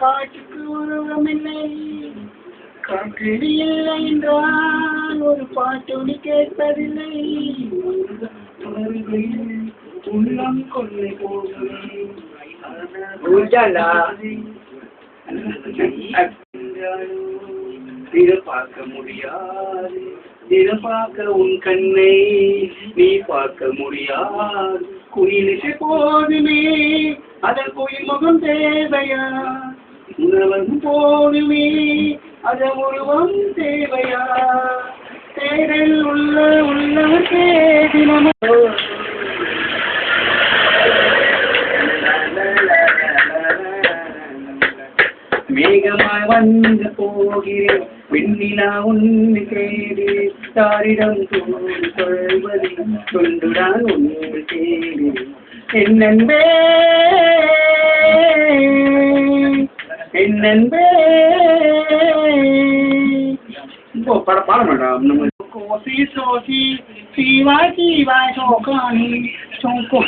காற்றுக்கு உருவமில்லை, காற்றில் இல்லை என்றால் ஒரு பாட்டொலி கேட்பதில்லை. உள்ளம் கொள்ளை போகுமே பார்க்க முடியாது, பார்க்க உன் கண்ணை நீ பார்க்க முடியாது. குயிலிசை போதுமே அதன் குயில் முகம் தேவையா, உணவன் போதுமே அதன் உருவம் தேவையா. தேடல் உள்ளவர்க்கே தினமும் மேகமாய் வந்து போகிறேன், வெண்ணிலா உன்னை தேடி தாரிடம் சொல்வது கொண்டுதான் உன்னை தேடி. என்னன்பே என்னன்பே பாட மாட்டான் நம்ம. கோசி சோசி சிவா சிவா சோகானி சோகோ